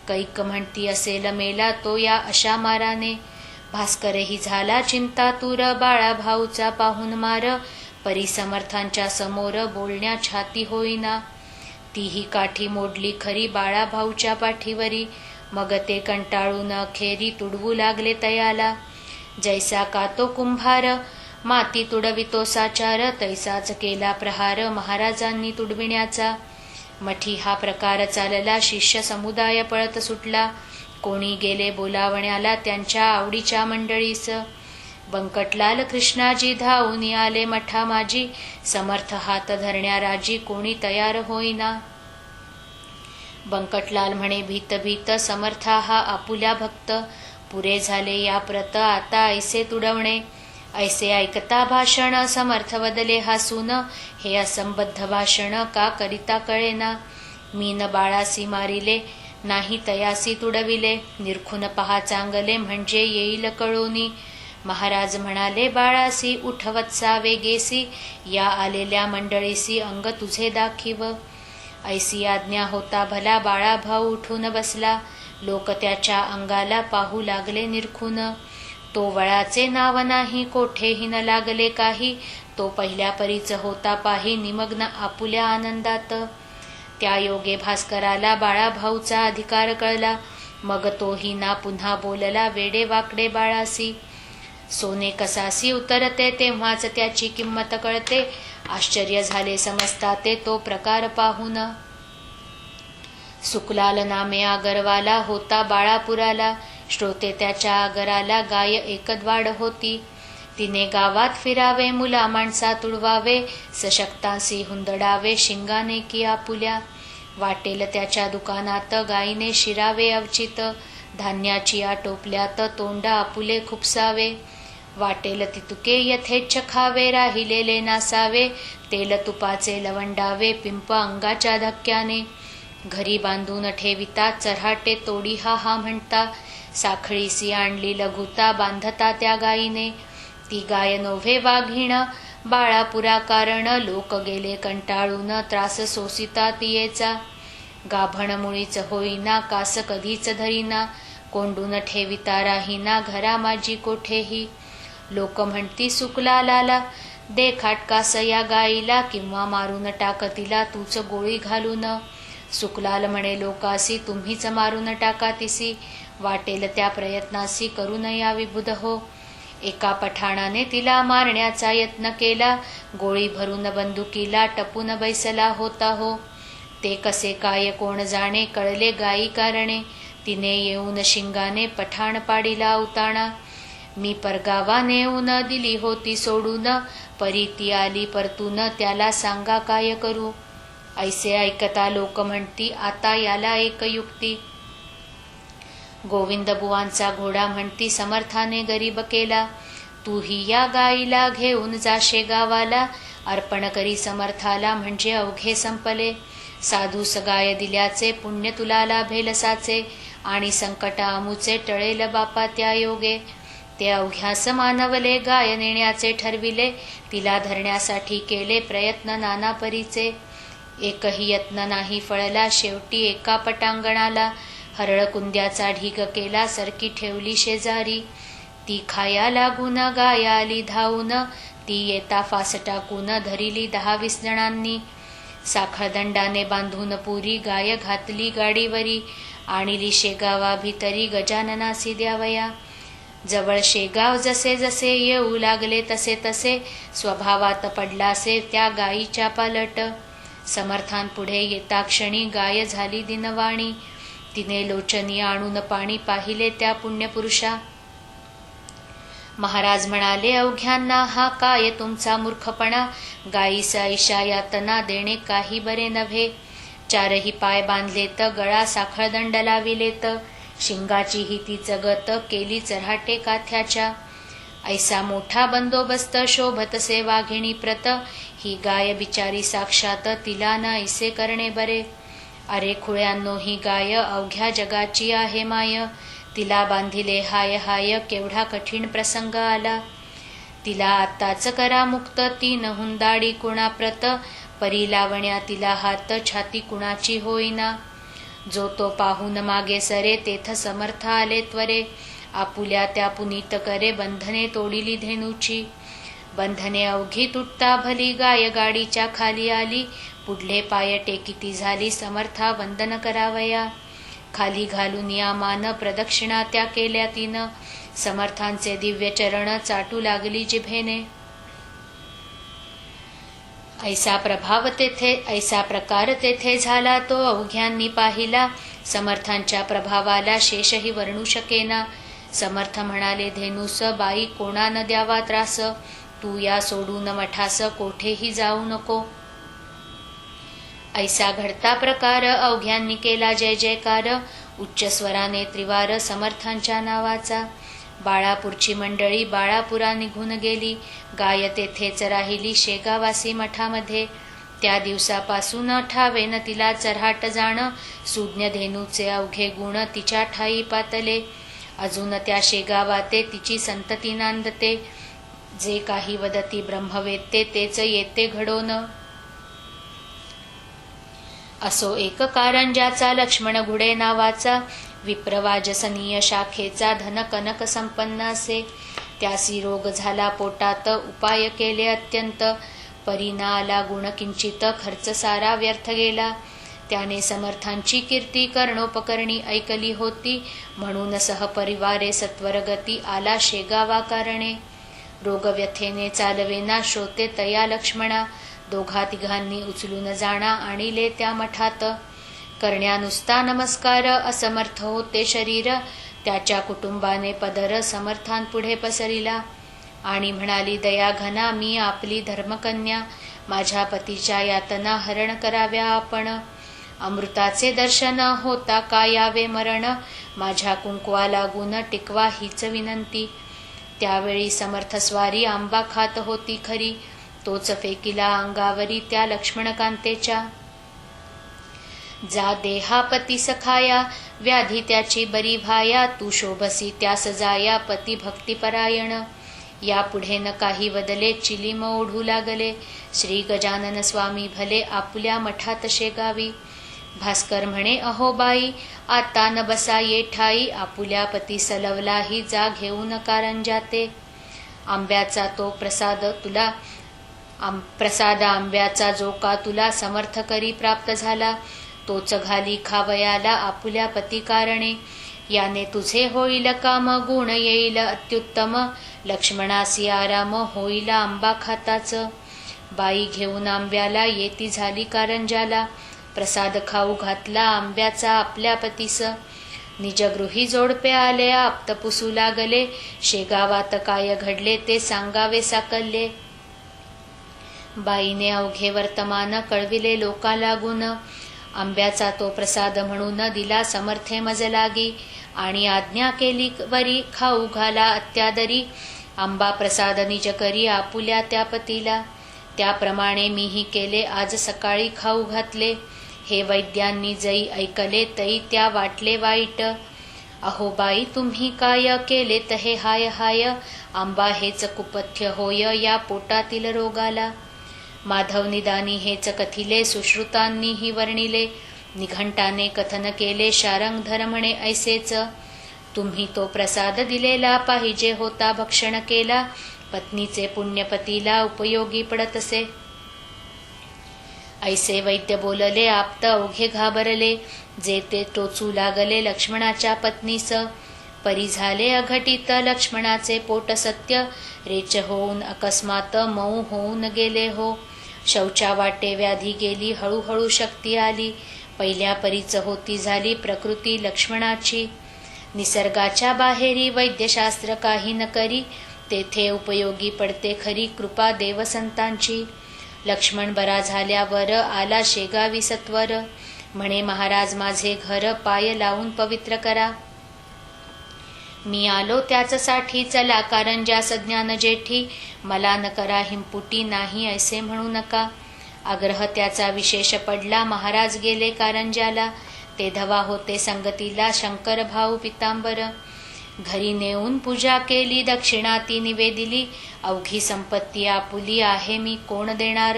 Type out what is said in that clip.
कैक म्हणती असेल मेला तो या अशा माराने. भास्करही झाला चिंतातूर, बाळा भाऊचा पाहून मार. परी समर्थांच्या समोर बोलण्या छाती होईना. तीही काठी मोडली खरी बाळा भाऊच्या पाठीवरी. मग ते कंटाळून अखेरी तुडवू लागले तयाला. जैसा का तो कुंभार माती तुडवितो साचार, तैसाच केला प्रहार महाराजांनी तुडविण्याचा. मठी हा प्रकार चालला, शिष्य समुदाय पळत सुटला. कोणी गेले बोलावण्याला त्यांच्या आवडीच्या मंडळीस. बंकटलाल कृष्णाजी धावून आले मठा माझी, समर्थ हात धरण्या राजी कोणी तयार होईना. बंकटलाल म्हणे भीत भीत, समर्था हा आपुल्या भक्त. पुरे झाले या प्रत आता ऐसे तुडवणे. ऐसे ऐकता भाषण समर्थ वदले हसून, हे असंबद्ध भाषण का करिता कळेना. मीन बाळासी मारिले नाही तयासी तुडविले, निरखून पहा चांगले म्हणजे येईल कळोनी. महाराज म्हणाले बाळासी, उठवत्सा वेगेसी, या आलेल्या मंडळीसी अंग तुझे दाखीव. ऐसी आज्ञा होता भला बाळा भाऊ उठून बसला. लोक त्याच्या अंगाला पाहू लागले निरखून. तो वळाचे नाव नाही कोठेही न लागले काही, तो पहिल्या परीच होता पाही निमग्न आपुल्या आनंदात. त्या योगे भास्कराला बाळा भाऊचा अधिकार कळला. मग तोही ना पुन्हा बोलला वेडे वाकडे बाळासी. सोने कसासी उतरते तेव्हाच त्याची किंमत कळते, आश्चर्य झाले समजता ते तो प्रकार पाहून. सुकलाल नामे आगरवाला होता बाळापुराला, श्रोते त्याच्या आगराला गाय एकद्वाड होती. तिने गावात फिरावे मुला माणसा तुडवावे, सशक्तांसी हुंदडावे शिंगाने की आपुल्या. वाटेल त्याच्या दुकानात गायीने शिरावे अवचित, धान्याची टोपल्यात तोंड आपुले खुपसावे. वाटेल तितुके यथेच्छ खावे, राहिलेले नासावे, तेल तुपाचे लवंडावे पिंप अंगाच्या धक्क्याने. घरी बांधून ठेविता चऱ्हाटे तोडी हा म्हणता, साखळीसी आणली लघुता बांधता त्या गायीने. ती गाय नोव्हे वाघीण बाळापुरा कारण, लोक गेले कंटाळून त्रास सोसिता तियेचा. गाभण मुळीच होईना कास कधीच धरीना, कोंडून ठेविता राहीना घरा माझी कोठेही. लोक म्हणती सुकलालाला, दे खाटकास या गाईला, किंवा मारून टाक तिला तूच गोळी घालून. सुकलाल म्हणे लोकासी, तुम्हीच मारून टाका तिसी, वाटेल त्या प्रयत्नासी करू नया विबुध हो. एका पठाणाने तिला मारण्याचा यत्न केला, गोळी भरून बंदुकीला टपून बैसला होता हो. ते कसे काय कोण जाणे, कळले गायी कारणे, तिने येऊन शिंगाने पठाण पाडीला उताणा. मी परगावा नेऊन दिली होती सोडून, परी ती आली परतून, त्याला सांगा काय करू. ऐसे ऐकता लोक म्हणती आता याला एक युक्ती. गोविंद बुवांचा घोडा म्हणती समर्थाने गरीब केला, तूही या गाईला घेऊन जाशे गावाला, अर्पण करी समर्थाला म्हणजे अवघे संपले. साधूस गाय दिल्याचे पुण्य तुला लाभेल साचे, आणि संकट आमुचे टळेल बापा त्या योगे. ते अवघ्यास मानवले गाय नेण्याचे ठरविले, तिला धरण्यासाठी केले प्रयत्न नाना परीचे. एकही यत्न नाही फळला, शेवटी एका पटांगणाला हरळ कुंद्याचा ढीग केला, सरकी ठेवली शेजारी. ती खाया लागून गाय आली धावून, ती येता फास टाकून धरिली 10-20 जणांनी. साखळदंडाने बांधून पुरी गाय घातली गाडीवरी, आणली शेगावा भितरी गजाननासी द्यावया. जवळ शेगाव जसे जसे येऊ लागले तसे तसे, स्वभावात पडलासे त्या गायीच्या पालट. समर्थांपुढे येता क्षणी गाय झाली दिनवाणी, तिने लोचनी आणून पाणी पाहिले त्या पुण्यपुरुषा. महाराज म्हणाले अवघ्यांना, हा काय तुमचा मूर्खपणा, गायीस ऐशा यातना देणे काही बरे नव्हे. 4ही पाय बांधलेत, गळा साखळदंड लाविलेत, शिंगाची ही ती जगत केली चऱ्हाटे काथ्याच्या. ऐसा मोठा बंदोबस्त शोभतसे वाघिणी प्रत, ही गाय बिचारी साक्षात तिला न ऐसे करणे बरे. अरे खुळ्यांनो, ही गाय अवघ्या जगाची आहे माय, तिला बांधिले हाय हाय केवढा कठीण प्रसंग आला. तिला आत्ताच करा मुक्त, ती न हुंदाडी कुणाप्रत, परी लावण्या तिला हात छाती कुणाची होईना. जो तो पाहून मागे सरे, तेथ समर्थ आले त्वरे. आपुल्या त्या पुनीत करे, बंधने तोडिली धेनूची. बंधने अवघी तुटता भली, गाय गाडीच्या खाली आली. पुढले पाय टेकिती झाली, समर्था वंदन करावया. खाली घालून या मान, प्रदक्षिणा त्या केल्या तिनं. समर्थांचे दिव्य चरण चाटू लागली जिभेने. ऐसा प्रभाव तेथे, ऐसा प्रकार तेथे झाला, तो अवघ्यांनी पाहिला. समर्थांच्या प्रभावाला शेषही वर्णू शकेना. समर्थ म्हणाले धेनूस, बाई कोणा न द्यावा त्रास. तू या सोडून मठास, कोठेही जाऊ नको. ऐसा घडता प्रकार, अवघ्यांनी केला जय जयकार. उच्च स्वराने त्रिवार समर्थांच्या नावाचा. बाळापूरची मंडळी बाळापुरा निघून गेली. गाय तेथेच राहिली शेगावासी मठामध्ये. त्या दिवसापासून ठावेन तिला चऱ्हाट जाण. सुज्ञ धेनूचे अवघे गुण तिच्या ठाई पातले. अजून त्या शेगावाते तिची संतती नांदते. जे काही वदती ब्रह्मवेत्ते, तेच येते घडोन. असो एक कारंजाचा, लक्ष्मण घुडे नावाचा. विप्रवाजसनीय शाखेचा, धन कनक संपन्न असे. त्यासी रोग झाला पोटात, उपाय केले अत्यंत. परीना आला गुण किंचित, खर्च सारा व्यर्थ गेला. त्याने समर्थांची कीर्ती कर्णोपकरणी ऐकली होती. म्हणून सहपरिवारे सत्वरगती आला शेगावा कारणे. रोगव्यथेने चालवेना, श्रोते तया लक्ष्मणा. दोघा तिघांनी उचलून जाणा, आणिले त्या मठात. करण्या नुसता नमस्कार, असमर्थ होते शरीर. त्याच्या कुटुंबाने पदर समर्थांपुढे पसरिला. आणि म्हणाली दया घना, मी आपली धर्मकन्या. माझ्या पतीच्या यातना हरण कराव्या आपण. अमृताचे दर्शन होता का यावे मरण. माझ्या कुंकवा लागून टिकवा हीच विनंती. त्यावेळी समर्थस्वारी आंबा खात होती खरी. तोच फेकिला अंगावरी त्या लक्ष्मणकांतेच्या. जा देहापती सखाया, व्याधी त्याची बरी व्हाया. तू शोभसी त्यास जाया, पती भक्तिपरायण. यापुढे न काही बदले, चिलीम ओढू लागले. श्री गजानन स्वामी भले, आपुल्या मठात शेगावी. भास्कर म्हणे अहो बाई, आता न बसा ये ठाई. आपुल्या पती सलवलाही, जा घेऊन कारंजाते. आंब्याचा तो प्रसाद तुला, प्रसाद आंब्याचा जो का तुला समर्थ करी प्राप्त झाला. तोच घाली खावयाला आपुल्या पती कारणे. याने तुझे होईल काम, गुण येईल अत्युत्तम. लक्ष्मणासी आराम होईल आंबा खाताच. बाई घेऊन आंब्याला येती झाली कारंजाला. प्रसाद खाऊ घातला आंब्याचा आपल्या पतीस. निजगृही जोडपे आले, आप्त पुसू लागले. शेगावात काय घडले ते सांगावे साकल्ले. बाईने अवघे वर्तमान कळविले लोका लागून. आंब्याचा तो प्रसाद म्हणून दिला समर्थे मज लागी. आणि आज्ञा केली वरी, खाऊ घाला अत्यादरी. आंबा प्रसाद निज करी आपुल्या त्या पतीला. त्याप्रमाणे मीही केले, आज सकाळी खाऊ घातले. हे वैद्यांनी जई ऐकले, तई त्या वाटले वाईट. अहो बाई तुम्ही काय केले हे हाय हाय. आंबा हेच कुपथ्य होय या पोटातील रोगाला. माधव निदानी हेच कथिले, सुश्रुतांनीही वर्णिले. निघंटाने कथन केले, शारंगधर म्हणे ऐसेच. तुम्ही तो प्रसाद दिलेला, पाहिजे होता भक्षण केला. पत्नीचे पुण्यपतीला उपयोगी पडतसे. ऐसे वैद्य बोलले, आप्त अवघे घाबरले. जे ते टोचू लागले लक्ष्मणाच्या पत्नीस. परी झाले अघटित लक्ष्मणाचे पोट सत्य. रेच होऊन अकस्मात मऊ होऊन गेले हो. शौचा वाटे व्याधी गेली, हळूहळू शक्ती आली. पहिल्या परीच होती झाली प्रकृती लक्ष्मणाची. निसर्गाच्या बाहेरी वैद्यशास्त्र काही न करी. तेथे उपयोगी पडते खरी कृपा देवसंतांची. लक्ष्मण बरा झाल्यावर आला शेगावी सत्वर. म्हणे महाराज माझे घर पाय लावून पवित्र करा. मी आलो त्याचसाठी, चला कारंजास ज्ञान जेठी. मला न करा हिंपुटी, नाही ऐसे म्हणू नका. आग्रह त्याचा विशेष पडला, महाराज गेले कारंजाला. ते धवा होते संगतीला, शंकर भाऊ पितांबर. घरी नेऊन पूजा केली, दक्षिणा ती निवेदिली. अवघी संपत्ती आपुली आहे, मी कोण देणार.